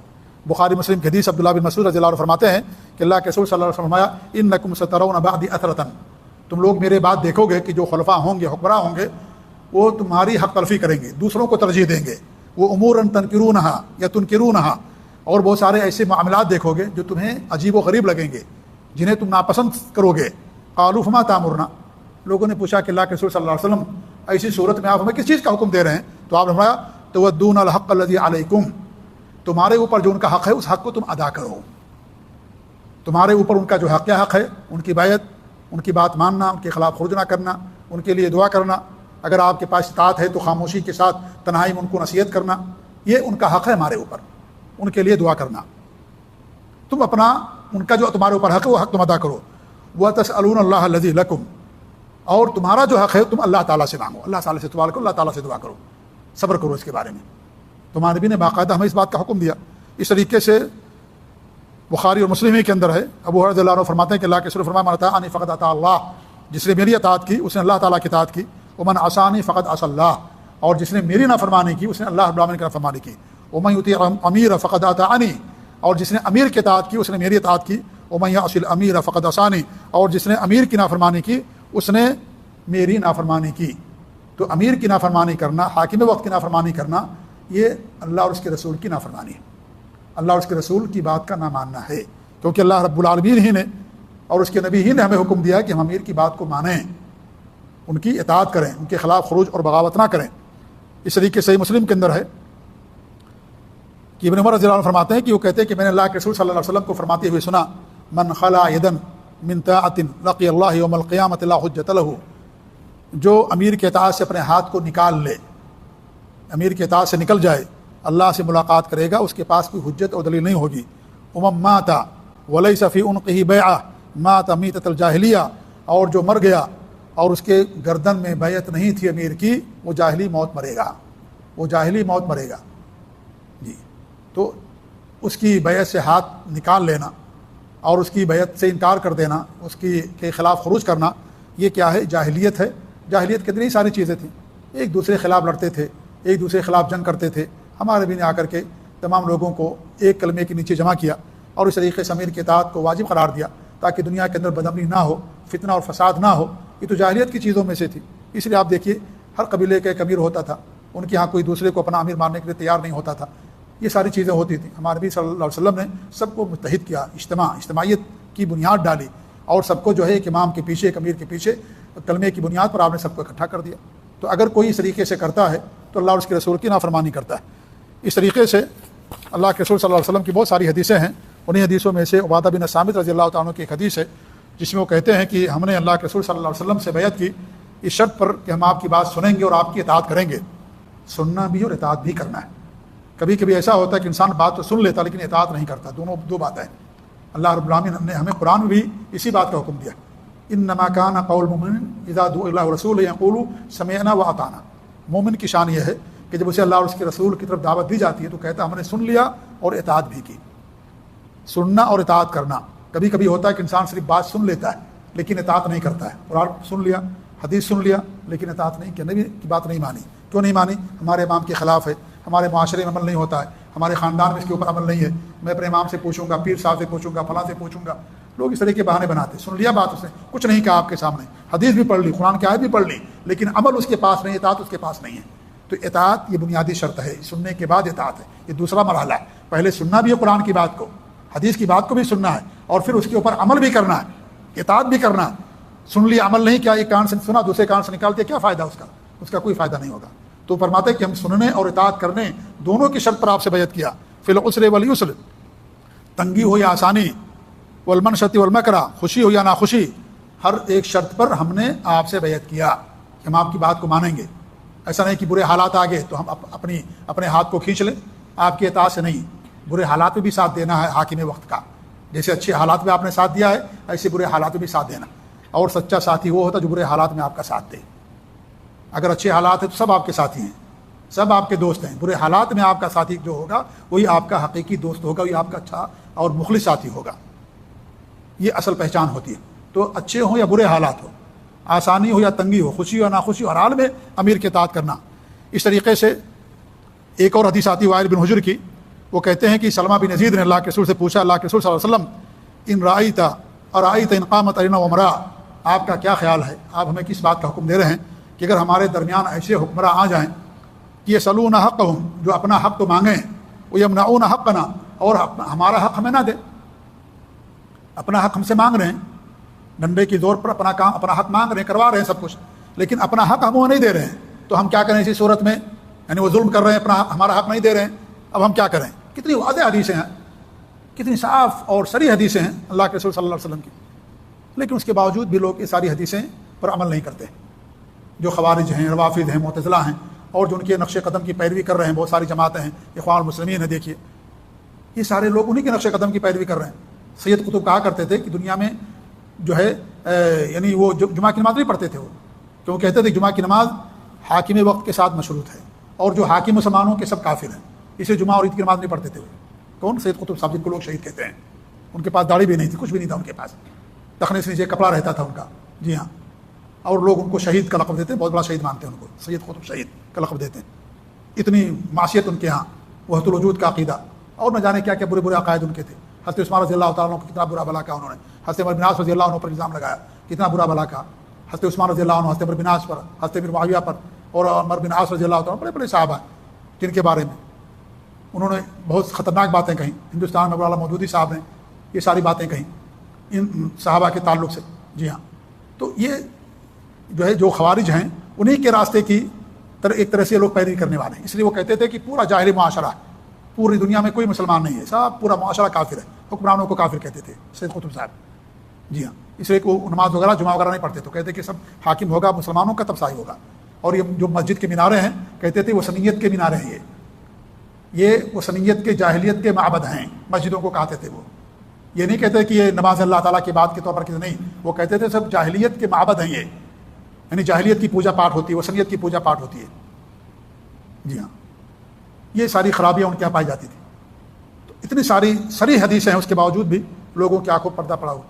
بخاری مسلم کی حدیث عبداللہ بن مسعود رضی اللہ عنہ فرماتے ہیں کہ اللہ کے رسول صلی اللہ علیہ وسلم فرمایا انکم سترون بعدی اثرۃ، تم لوگ میرے بعد دیکھو گے کہ جو خلفاء ہوں گے، حکمراں ہوں گے، وہ تمہاری حق تلفی کریں گے، دوسروں کو ترجیح دیں گے۔ وہ امورا تنکرونہا یا تنکرونہا، اور بہت سارے ایسے معاملات دیکھو گے جو تمہیں عجیب و غریب لگیں گے، جنہیں تم ناپسند کرو گے۔ قالوا فما تامرنا، لوگوں نے پوچھا کہ اللہ کے رسول صلی اللہ علیہ وسلم ایسی صورت میں آپ ہمیں کس چیز کا حکم دے رہے ہیں؟ تو آپ نے فرمایا تودون الحق الذی علیکم، تمہارے اوپر جو ان کا حق ہے اس حق کو تم ادا کرو۔ تمہارے اوپر ان کا جو حق ہے، ان کی بیعت، ان کی بات ماننا، ان کے خلاف خروج نہ کرنا، ان کے لیے دعا کرنا، اگر آپ کے پاس اطاعت ہے تو خاموشی کے ساتھ تنہائی میں ان کو نصیحت کرنا، یہ ان کا حق ہے ہمارے اوپر، ان کے لیے دعا کرنا۔ تم اپنا ان کا جو تمہارے اوپر حق ہے وہ حق تم ادا کرو۔ وَتَسْأَلُونَ اللَّهَ الَّذِي لَكُمْ، اور تمہارا جو حق ہے تم اللہ تعالیٰ سے مانگو، اللہ تعالیٰ سے سوال کرو، اللہ تعالیٰ سے دعا کرو، صبر کرو اس کے بارے میں۔ تمہارے نبی نے باقاعدہ ہمیں اس بات کا حکم دیا۔ اس طریقے سے بخاری اور مسلم کے اندر ہے، ابو ہریرہ رضی اللہ عنہ فرماتے ہیں کہ اللہ کے رسول فرمایا من اطاعنی فقد اطاع اللہ، جس نے میری اطاعت کی اس نے اللہ تعالیٰ کی اطاعت کی۔ ومن عصانی فقد عصى اللہ، اور جس نے میری نافرمانی کی اس نے اللہ رب العالمین کی نافرمانی کی۔ ومن یطیع امیر فقد اطاعنی، اور جس نے امیر کی اطاعت کی اس نے میری اطاعت کی۔ ومن یعص الامیر فقد عصانی، اور جس نے امیر کی نافرمانی کی اس نے میری نافرمانی کی۔ تو امیر کی نافرمانی کرنا، حاکم وقت کی نافرمانی کرنا، یہ اللہ اور اس کے رسول کی نافرمانی ہے، اللہ اور اس کے رسول کی بات کا نہ ماننا ہے، کیونکہ اللہ رب العالمین ہی نے اور اس کے نبی ہی نے ہمیں حکم دیا کہ ہم امیر کی بات کو مانیں، ان کی اطاعت کریں، ان کے خلاف خروج اور بغاوت نہ کریں۔ اس طریقے سے مسلم کے اندر ہے کہ ابن عمر رضی اللہ عنہ فرماتے ہیں کہ وہ کہتے ہیں کہ میں نے اللہ کے رسول صلی اللہ علیہ وسلم کو فرماتے ہوئے سنا من خلا یدا من طاعۃ لقی اللہ یوم القیامۃ لا حجۃ لہ، جو امیر کے اطاعت سے اپنے ہاتھ کو نکال لے، امیر کے اطاعت سے نکل جائے، اللہ سے ملاقات کرے گا، اس کے پاس کوئی حجت اور دلیل نہیں ہوگی۔ ومن مات ولیس فی عنقہ بیعۃ مات میتۃ الجاہلیہ، اور جو مر گیا اور اس کے گردن میں بیعت نہیں تھی امیر کی، وہ جاہلی موت مرے گا، وہ جاہلی موت مرے گا۔ جی، تو اس کی بیعت سے ہاتھ نکال لینا اور اس کی بیعت سے انکار کر دینا، اس کی کے خلاف خروج کرنا، یہ کیا ہے؟ جاہلیت ہے۔ جاہلیت کے اندر یہ ساری چیزیں تھیں، ایک دوسرے کے خلاف لڑتے تھے، ایک دوسرے کے خلاف جنگ کرتے تھے۔ ہمارے بھی نے آ کر کے تمام لوگوں کو ایک کلمے کے نیچے جمع کیا اور اس طریقے سے امیر کی اطاعت کو واجب قرار دیا تاکہ دنیا کے اندر بدامنی نہ ہو، فتنہ اور فساد نہ ہو۔ یہ تو جاہلیت کی چیزوں میں سے تھی۔ اس لیے آپ دیکھیے ہر قبیلے کا ایک امیر ہوتا تھا، ان کے ہاں کوئی دوسرے کو اپنا امیر ماننے کے لیے تیار نہیں ہوتا تھا۔ یہ ساری چیزیں ہوتی تھیں۔ ہمارے نبی صلی اللہ علیہ وسلم نے سب کو متحد کیا، اجتماعیت کی بنیاد ڈالی اور سب کو جو ہے ایک امام کے پیچھے، ایک امیر کے پیچھے کلمے کی بنیاد پر آپ نے سب کو اکٹھا کر دیا۔ تو اگر کوئی اس طریقے سے کرتا ہے تو اللہ اور اس کے رسول کی نافرمانی کرتا ہے۔ اس طریقے سے اللہ کے رسول صلی اللہ علیہ وسلم کی بہت ساری حدیثیں ہیں۔ انہیں حدیثوں میں سے عبادہ بن صامت رضی اللہ تعالیٰ عنہ کی ایک حدیث ہے جس میں وہ کہتے ہیں کہ ہم نے اللہ کے رسول صلی اللہ علیہ وسلم سے بیعت کی اس شرط پر کہ ہم آپ کی بات سنیں گے اور آپ کی اطاعت کریں گے۔ سننا بھی اور اطاعت بھی کرنا ہے۔ کبھی کبھی ایسا ہوتا ہے کہ انسان بات تو سن لیتا لیکن اطاعت نہیں کرتا، دو باتیں ہیں۔ اللہ رب العالمین نے ہمیں قرآن میں بھی اسی بات کا حکم دیا، انما کان قول المؤمن اذا دعوا الی الرسول یقولوا سمعنا واطعنا۔ مومن کی شان یہ ہے کہ جب اسے اللہ اور اس کے رسول کی طرف دعوت دی جاتی ہے تو کہتا ہے ہم نے سن لیا اور اطاعت بھی کی۔ سننا اور اطاعت کرنا۔ کبھی کبھی ہوتا ہے کہ انسان صرف بات سن لیتا ہے لیکن اطاعت نہیں کرتا ہے، قرآن سن لیا، حدیث سن لیا لیکن اطاعت نہیں کیا، نبی کی بات نہیں مانی۔ کیوں نہیں مانی؟ ہمارے امام کے خلاف ہے، ہمارے معاشرے میں عمل نہیں ہوتا ہے، ہمارے خاندان میں اس کے اوپر عمل نہیں ہے، میں اپنے امام سے پوچھوں گا، پیر صاحب سے پوچھوں گا، فلاں سے پوچھوں گا۔ لوگ اس طرح کے بہانے بناتے، سن لیا بات، اس نے کچھ نہیں کہا آپ کے سامنے، حدیث بھی پڑھ لی، قرآن کی آیت بھی پڑھ لی لیکن عمل اس کے پاس نہیں، اطاعت اس کے پاس نہیں ہے۔ تو اطاعت یہ بنیادی شرط ہے، سننے کے بعد اطاعت ہے، یہ دوسرا مرحلہ ہے۔ پہلے سننا بھی ہے قرآن کی بات کو، حدیث کی بات کو بھی سننا ہے اور پھر اس کے اوپر عمل بھی کرنا ہے، اطاعت بھی کرنا ہے۔ سن لیا عمل نہیں کیا، ایک کان سے سنا دوسرے کان سے نکال دیا، کیا فائدہ اس کا کوئی فائدہ نہیں ہوگا۔ تو فرماتے ہیں کہ ہم سننے اور اطاعت کرنے دونوں کی شرط پر آپ سے بیعت کیا، فی العسر والیسر، تنگی ہو یا آسانی، والمنشط والمکرہ، خوشی ہو یا ناخوشی، ہر ایک شرط پر ہم نے آپ سے بیعت کیا کہ ہم آپ کی بات کو مانیں گے۔ ایسا نہیں کہ برے حالات آ گئے تو ہم اپنے ہاتھ کو کھینچ لیں، آپ کی اطاعت سے نہیں۔ برے حالات میں بھی ساتھ دینا ہے حاکم وقت کا، جیسے اچھے حالات میں آپ نے ساتھ دیا ہے ایسے برے حالات میں بھی ساتھ دینا۔ اور سچا ساتھی وہ ہوتا ہے جو برے حالات میں آپ کا ساتھ دے۔ اگر اچھے حالات ہیں تو سب آپ کے ساتھی ہیں، سب آپ کے دوست ہیں۔ برے حالات میں آپ کا ساتھی جو ہوگا وہی آپ کا حقیقی دوست ہوگا، وہی آپ کا اچھا اور مخلص ساتھی ہوگا۔ یہ اصل پہچان ہوتی ہے۔ تو اچھے ہوں یا برے حالات ہو، آسانی ہو یا تنگی ہو، خوشی ہو یا ناخوشی ہو، ہر حال میں امیر کی اطاعت کرنا۔ اس طریقے سے ایک اور حدیث آتی وائل بن حجر کی، وہ کہتے ہیں کہ سلمہ بن یزید نے اللہ کے رسول سے پوچھا، اللہ کے رسول صلی اللہ علیہ وسلم ان رأیت ارأیت ان قامت علینا امراء، آپ کا کیا خیال ہے، آپ ہمیں کس بات کا حکم دے رہے ہیں کہ اگر ہمارے درمیان ایسے حکمراں آ جائیں کہ یسألون حقهم، جو اپنا حق تو مانگیں، ویمنعون حقنا، اور ہمارا حق ہمیں نہ دیں۔ اپنا حق ہم سے مانگ رہے ہیں، ڈنڈے کی زور پر اپنا حق مانگ رہے ہیں، کروا رہے ہیں سب کچھ، لیکن اپنا حق ہم وہ نہیں دے رہے ہیں، تو ہم کیا کریں اسی صورت میں؟ یعنی وہ ظلم کر رہے ہیں، ہمارا حق نہیں دے رہے ہیں، اب ہم کیا کریں؟ کتنی واضح حدیثیں ہیں، کتنی صاف اور صریح حدیثیں ہیں اللہ کے رسول صلی اللہ علیہ وسلم کی، لیکن اس کے باوجود بھی لوگ یہ ساری حدیثیں پر عمل نہیں کرتے۔ جو خوارج ہیں، روافض ہیں، معتزلہ ہیں، اور جو ان کے نقش قدم کی پیروی کر رہے ہیں، بہت ساری جماعتیں ہیں، اخوان المسلمین ہیں، دیکھیے یہ سارے لوگ انہی کے نقش قدم کی پیروی کر رہے ہیں۔ سید قطب کہا کرتے تھے کہ دنیا میں جو ہے یعنی وہ جمعہ کی نماز نہیں پڑھتے تھے، وہ کیوں کہتے تھے جمعہ کی نماز حاکم وقت کے ساتھ مشروط ہے، اور جو حاکم مسلمانوں کے سب کافر ہیں، اسے جمعہ اور عید کی نماز نہیں پڑھتے تھے۔ کون؟ سید قطب صاحب، جن کو لوگ شہید کہتے ہیں۔ ان کے پاس داڑھی بھی نہیں تھی، کچھ بھی نہیں تھا ان کے پاس، ٹخنے سے نیچے کپڑا رہتا تھا ان کا، جی ہاں، اور لوگ ان کو شہید کا لقب دیتے ہیں، بہت بڑا شہید مانتے ہیں ان کو، سید قطب شہید کا لقب دیتے ہیں۔ اتنی معصیت ان کے ہاں، وحدت الوجود کا عقیدہ، اور نہ جانے کیا کیا برے برے عقائد ان کے تھے۔ حضرت عثمان رضی اللہ تعالیٰ عنہ کو کتنا برا بھلا کہا انہوں نے، حضرت عمر بن عاص رضی اللہ عنہ پر الزام لگایا، کتنا برا بھلا کہا حضرت عثمان رضی اللہ عنہ، حضرت عمر بن عاص پر، حضرت امیر معاویہ پر، اور عمر بن عاص رضی اللہ تعالیٰ، بڑے بڑے صحابہ جن کے بارے میں انہوں نے بہت خطرناک باتیں کہیں۔ ہندوستان میں مولانا مودودی صاحب نے یہ ساری باتیں کہیں ان صحابہ کے تعلق سے، جی ہاں۔ تو یہ جو ہے جو خوارج ہیں انہی کے راستے کی ایک طرح سے لوگ پیروی کرنے والے ہیں۔ اس لیے وہ کہتے تھے کہ پورا جاہلی معاشرہ، پوری دنیا میں کوئی مسلمان نہیں ہے، سب پورا معاشرہ کافر ہے، حکمرانوں کو کافر کہتے تھے سید قطب صاحب، جی ہاں۔ اس لیے وہ نماز وغیرہ جمعہ وغیرہ نہیں پڑھتے، تو کہتے کہ سب حاکم ہوگا مسلمانوں کا تب صحیح ہوگا۔ اور یہ جو مسجد کے مینارے ہیں کہتے تھے وثنیت کے مینارے ہیں، یہ وثنیت کے جاہلیت کے معبد ہیں، مسجدوں کو کہتے تھے وہ۔ یہ نہیں کہتے کہ یہ نماز اللہ تعالیٰ کی بات کے طور پر کسی نہیں، وہ کہتے تھے سب جاہلیت کے معبد ہیں یہ، یعنی جاہلیت کی پوجا پاٹ ہوتی ہے، وثنیت کی پوجا پاٹ ہوتی ہے، جی ہاں۔ یہ ساری خرابیاں ان کے یہاں پائی جاتی تھی۔ تو اتنی ساری صریح حدیثیں ہیں، اس کے باوجود بھی لوگوں کی آنکھوں پر پردہ پڑا ہوا.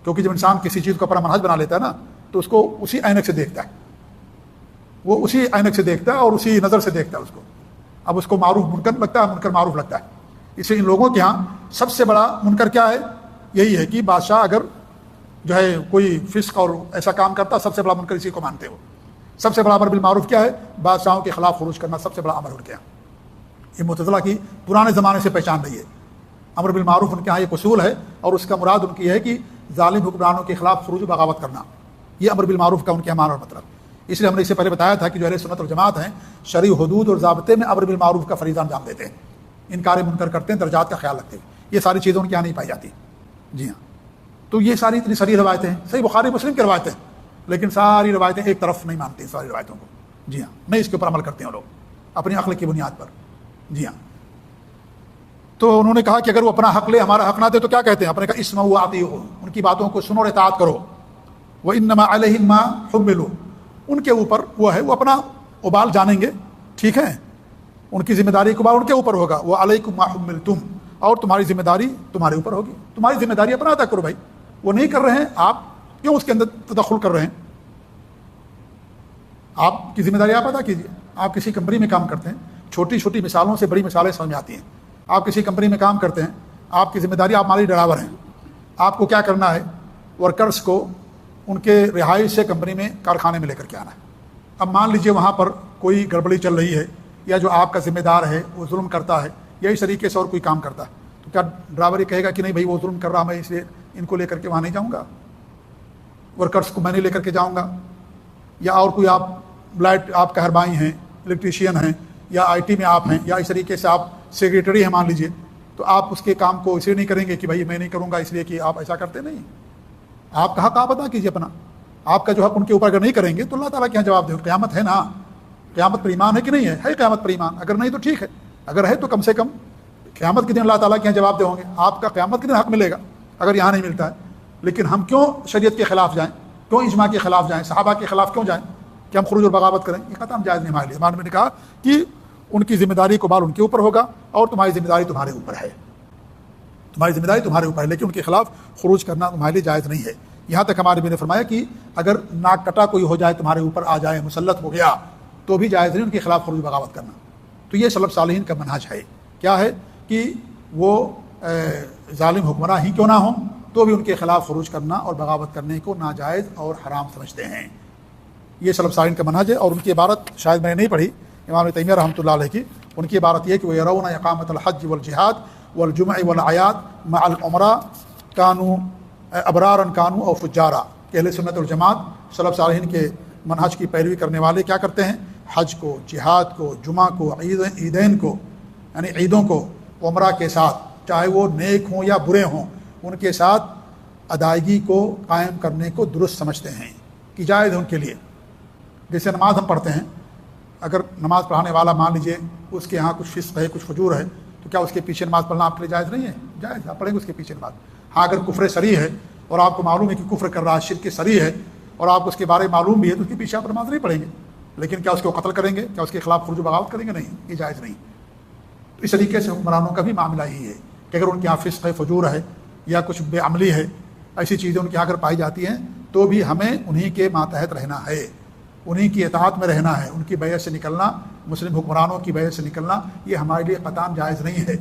کیونکہ جب انسان کسی چیز کو اپنا منہج بنا لیتا ہے نا تو اس کو اسی عینک سے دیکھتا ہے, وہ اسی عینک سے دیکھتا ہے اور اسی نظر سے دیکھتا ہے اس کو. اب اس کو معروف منکر لگتا ہے, منکر معروف لگتا ہے. اس لیے ان لوگوں کے ہاں سب سے بڑا منکر کیا ہے؟ یہی ہے کہ بادشاہ اگر جو ہے کوئی فسق اور ایسا کام کرتا, سب سے بڑا منکر اسی کو مانتے ہو. سب سے بڑا امر بالمعروف کیا ہے؟ بادشاہوں کے خلاف خروج کرنا سب سے بڑا امر ان کے یہاں. یہ معتزلہ کی پرانے زمانے سے پہچان رہی ہے. امر بالمعروف ان کے یہاں ایک اصول ہے, اور اس کا مراد ان کی ہے کہ ظالم حکمرانوں کے خلاف خروج و بغاوت کرنا. یہ امر بالمعروف کا ان کے یہاں معنی اور مطلب. اس لیے ہم نے اس سے پہلے بتایا تھا کہ جو اہل سنت والجماعت ہیں شرعی حدود اور ضابطے میں امر بالمعروف کا فریضہ انجام دیتے ہیں, انکار منکر کرتے ہیں, درجات کا خیال رکھتے ہیں. یہ ساری چیزیں ان کے یہاں نہیں پائی جاتی. جی ہاں, تو یہ ساری اتنی ساری روایتیں ہیں, صحیح بخاری مسلم کی روایتیں, لیکن ساری روایتیں ایک طرف نہیں مانتی ساری روایتوں کو. جی ہاں, نہیں اس کے اوپر عمل کرتے ہیں لوگ اپنی عقل کی بنیاد پر. جی ہاں, تو انہوں نے کہا کہ اگر وہ اپنا حق لے, ہمارا حق نہ دے تو کیا کہتے ہیں؟ اپنے کہا اسمعوا واطیعوا, ان کی باتوں کو سنو اور اطاعت کرو. وانما علیہم ما حملوا, ان کے اوپر وہ ہے, وہ اپنا ابال جانیں گے, ٹھیک ہے, ان کی ذمہ داری کا ان کے اوپر ہوگا. وعلیکم ما حملتم, اور تمہاری ذمہ داری تمہارے اوپر ہوگی. تمہاری ذمہ داری اپنا ادا کرو بھائی, وہ نہیں کر رہے ہیں, آپ کیوں اس کے اندر تدخل کر رہے ہیں؟ آپ کی ذمہ داری آپ ادا کیجیے. آپ کسی کمپنی میں کام کرتے ہیں, چھوٹی چھوٹی مثالوں سے بڑی مثالیں سمجھ میں آتی ہیں. آپ کسی کمپنی میں کام کرتے ہیں, آپ کی ذمہ داری, آپ مالی ڈرائیور ہیں, آپ کو کیا کرنا ہے؟ ورکرز کو ان کے رہائش سے کمپنی میں, کارخانے میں لے کر کے آنا ہے. اب مان لیجئے وہاں پر کوئی گڑبڑی چل رہی ہے, یا جو آپ کا ذمہ دار ہے وہ ظلم کرتا ہے, یا اس طریقے سے اور کوئی کام کرتا ہے, تو کیا ڈرائیور یہ کہے گا کہ نہیں بھائی وہ ظلم کر رہا, میں اس لیے ان کو لے کر کے وہاں نہیں جاؤں گا, ورکرز کو میں نہیں لے کر کے جاؤں گا؟ یا اور کوئی آپ لائٹ, آپ کہربائی ہیں, الیکٹریشین ہیں, یا آئی ٹی میں آپ ہیں, یا اس طریقے سے آپ سیکریٹری ہیں مان لیجئے, تو آپ اس کے کام کو اس لیے نہیں کریں گے کہ بھائی میں نہیں کروں گا اس لیے کہ آپ ایسا کرتے نہیں. آپ کا حق آپ ادا کیجیے اپنا. آپ کا جو حق ان کے اوپر اگر نہیں کریں گے تو اللہ تعالیٰ کے یہاں جواب دے. قیامت ہے نا, قیامت پر ایمان ہے کہ نہیں ہے؟ ہے قیامت پر ایمان. اگر نہیں تو ٹھیک ہے, اگر ہے تو کم سے کم قیامت کے دن اللہ تعالیٰ کے یہاں جواب دے ہوں گے. آپ کا قیامت کے دن حق ملے گا اگر یہاں نہیں ملتا ہے. لیکن ہم کیوں شریعت کے خلاف جائیں, کیوں اجماع کے خلاف جائیں, صحابہ کے خلاف کیوں جائیں کہ ہم خروج اور بغاوت کریں؟ یہ قطعاً جائز نہیں ہمارے لیے. امام نے کہا کہ ان کی ذمہ داری کو بال ان کے اوپر ہوگا, اور تمہاری ذمہ داری تمہارے اوپر ہے. تمہاری ذمہ داری تمہارے اوپر ہے, لیکن ان کے خلاف خروج کرنا تمہارے لیے جائز نہیں ہے. یہاں تک ہمارے نبی نے فرمایا کہ اگر ناک کٹا کوئی ہو جائے, تمہارے اوپر آ جائے, مسلط ہو گیا, تو بھی جائز نہیں ان کے خلاف خروج بغاوت کرنا. تو یہ سلف صالحین کا منہج ہے. کیا ہے کہ وہ ظالم حکمراں ہی کیوں نہ ہوں تو بھی ان کے خلاف خروج کرنا اور بغاوت کرنے کو ناجائز اور حرام سمجھتے ہیں. یہ سلف صالحین کا منہج ہے. اور ان کی عبارت شاید میں نے نہیں پڑھی, امام تیمیہ رحمۃ اللہ علیہ کی, ان کی عبارت یہ ہے کہ وہ یرون اقامت الحج والجہاد والجمع والعیاد مع العمراء کانوا ابرارا کانوا او فجارا. کہ اہل سنت والجماعت سلف صالحین کے منہج کی پیروی کرنے والے کیا کرتے ہیں؟ حج کو, جہاد کو, جمعہ کو, عیدین کو, یعنی عیدوں کو عمرہ کے ساتھ, چاہے وہ نیک ہوں یا برے ہوں, ان کے ساتھ ادائیگی کو قائم کرنے کو درست سمجھتے ہیں کہ جائز ہے ان کے لیے. جیسے نماز ہم پڑھتے ہیں, اگر نماز پڑھانے والا مان لیجئے اس کے یہاں کچھ فسق ہے, کچھ فجور ہے, تو کیا اس کے پیچھے نماز پڑھنا آپ کے لیے جائز نہیں ہے؟ جائز, آپ پڑھیں گے اس کے پیچھے نماز. ہاں اگر کفر صریح ہے اور آپ کو معلوم ہے کہ کفر کر رہا ہے, شرک صریح ہے, اور آپ کو اس کے بارے میں معلوم بھی ہے, تو اس کے پیچھے آپ نماز نہیں پڑھیں گے. لیکن کیا اس کو قتل کریں گے؟ کیا اس کے خلاف خروج و بغاوت کریں گے؟ نہیں, یہ جائز نہیں. تو اس طریقے سے حکمرانوں کا بھی معاملہ ہی ہے کہ اگر ان کے یہاں فسق ہے, فجور ہے, یا کچھ بے عملی ہے, ایسی چیزیں ان کے یہاں اگر پائی جاتی ہیں, تو بھی ہمیں انہی کے ماتحت رہنا ہے, انہی کی اطاعت میں رہنا ہے. ان کی بیعت سے نکلنا, مسلم حکمرانوں کی بیعت سے نکلنا, یہ ہمارے لیے قطعاً جائز نہیں ہے.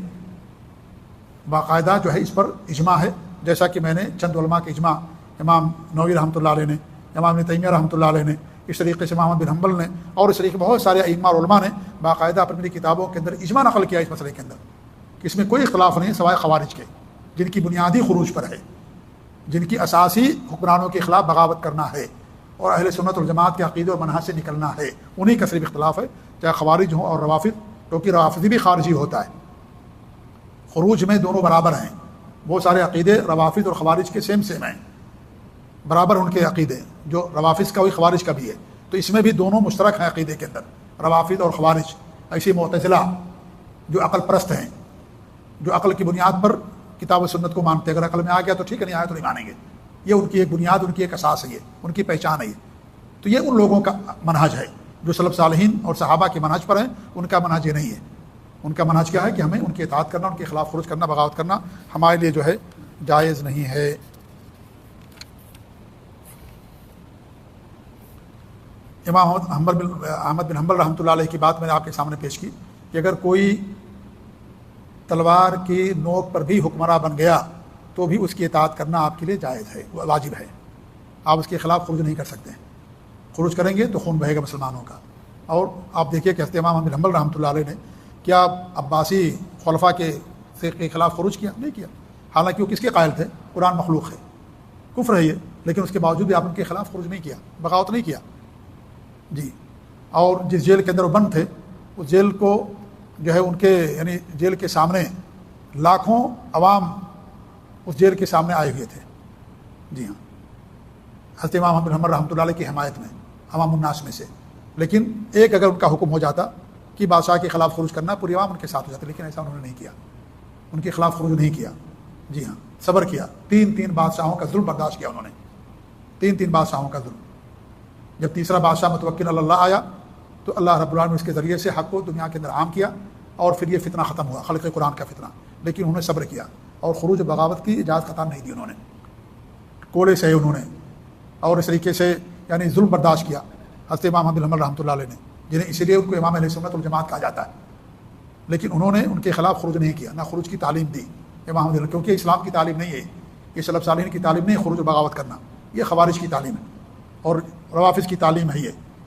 باقاعدہ جو ہے اس پر اجماع ہے, جیسا کہ میں نے چند علماء کے اجماع, امام نووی رحمۃ اللہ علیہ نے, امام ابن تیمیہ رحمۃ اللہ علیہ نے, اس طریقے سے محمد بن حنبل نے, اور اس طریقے بہت سارے ائمہ اور علماء نے باقاعدہ اپنی کتابوں کے اندر اجماع نقل کیا اس مسئلے کے اندر کہ اس میں کوئی اختلاف نہیں سوائے خوارج کے, جن کی بنیادی خروج پر ہے, جن کی اساسی حکمرانوں کے خلاف بغاوت کرنا ہے اور اہل سنت والجماعت کے عقیدے اور منہج سے نکلنا ہے. انہی کا صرف اختلاف ہے, چاہے خوارج ہوں اور روافض, کیونکہ روافضی بھی خارجی ہوتا ہے. خروج میں دونوں برابر ہیں. بہت سارے عقیدے روافض اور خوارج کے سیم ہیں, برابر ان کے عقیدے, جو روافض کا وہی خوارج کا بھی ہے. تو اس میں بھی دونوں مشترک ہیں عقیدے کے اندر, روافض اور خوارج. ایسی معتزلہ جو عقل پرست ہیں, جو عقل کی بنیاد پر کتاب و سنت کو مانتے ہیں, اگر عقل میں آ گیا تو ٹھیک ہے, نہیں آیا تو نہیں مانیں گے. یہ ان کی ایک بنیاد, ان کی ایک اساس ہے, یہ ان کی پہچان ہے. تو یہ ان لوگوں کا منہج ہے جو سلف صالحین اور صحابہ کے منہج پر ہیں. ان کا منہج یہ نہیں ہے. ان کا منہج کیا ہے کہ ہمیں ان کی اطاعت کرنا, ان کے خلاف خروج کرنا, بغاوت کرنا ہمارے لیے جو ہے جائز نہیں ہے۔ امام احمد بن حنبل رحمۃ اللہ علیہ کی بات میں نے آپ کے سامنے پیش کی کہ اگر کوئی تلوار کی نوک پر بھی حکمراں بن گیا تو بھی اس کی اطاعت کرنا آپ کے لیے جائز ہے، واجب ہے۔ آپ اس کے خلاف خروج نہیں کر سکتے ہیں، خروج کریں گے تو خون بہے گا مسلمانوں کا۔ اور آپ دیکھیے کہ حضرت امام احمد بن حنبل رحمۃ اللہ علیہ نے کیا عباسی خلفاء کے خلاف خروج کیا؟ نہیں کیا، حالانکہ وہ کس کے قائل تھے؟ قرآن مخلوق ہے، کفر ہے یہ، لیکن اس کے باوجود بھی آپ ان کے خلاف خروج نہیں کیا، بغاوت نہیں کیا جی۔ اور جس جیل کے اندر وہ بند تھے، اس جیل کو جو ہے ان کے یعنی جیل کے سامنے لاکھوں عوام اس جیل کے سامنے آئے ہوئے تھے، جی ہاں، حضرت امام احمد بن حنبل رحمۃ اللہ علیہ کی حمایت میں، عوام الناس میں سے۔ لیکن ایک اگر ان کا حکم ہو جاتا کہ بادشاہ کے خلاف خروج کرنا، پوری عوام ان کے ساتھ ہو جاتی، لیکن ایسا انہوں نے نہیں کیا، ان کے خلاف خروج نہیں کیا، جی ہاں، صبر کیا، تین بادشاہوں کا ظلم برداشت کیا انہوں نے، تین بادشاہوں کا ظلم۔ جب تیسرا بادشاہ متوکل اللہ آیا تو اللہ رب العالمین نے اس کے ذریعے سے حق کو دنیا کے اندر عام کیا، اور پھر یہ فتنہ ختم ہوا، خلق قرآن کا فتنہ، لیکن انہوں نے صبر کیا اور خروج بغاوت کی اجازت قطعا نہیں دی، انہوں نے کوڑے سہے انہوں نے، اور اس طریقے سے یعنی ظلم برداشت کیا حضرت امام احمد بن حنبل رحمۃ اللہ علیہ نے، جنہیں اسی لیے ان کو امام اہل سنت والجماعت کہا جاتا ہے۔ لیکن انہوں نے ان کے خلاف خروج نہیں کیا، نہ خروج کی تعلیم دی امام احمد، کیونکہ اسلام کی تعلیم نہیں ہے یہ، سلف صالحین کی تعلیم نہیں، خروج و بغاوت کرنا یہ خوارج کی تعلیم ہے اور روافض کی تعلیم ہے،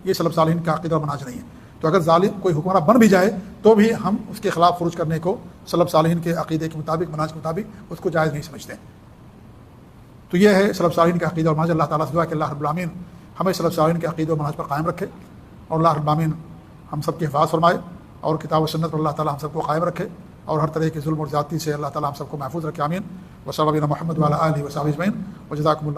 یہ سلف صالحین کا عقیدہ و منہج نہیں ہے۔ تو اگر ظالم کوئی حکمراں بن بھی جائے تو بھی ہم اس کے خلاف خروج کرنے کو سلف صالحین کے عقیدے کے مطابق، منہج کے مطابق اس کو جائز نہیں سمجھتے۔ تو یہ ہے سلف صالحین کا عقیدہ اور منہج۔ اللہ تعالیٰ سے دعا کہ اللہ رب العالمین ہمیں سلف صالحین کے عقیدے و منہج پر قائم رکھے، اور اللہ رب العالمین ہم سب کی حفاظت فرمائے، اور کتاب و سنت پر اللہ تعالیٰ ہم سب کو قائم رکھے، اور ہر طرح کے ظلم اور زیادتی سے اللہ تعالیٰ ہم سب کو محفوظ رکھے، آمین۔ وصلی اللہ علی محمد وعلی آلہ وصحبہ اجمعین، وجزاکم اللہ۔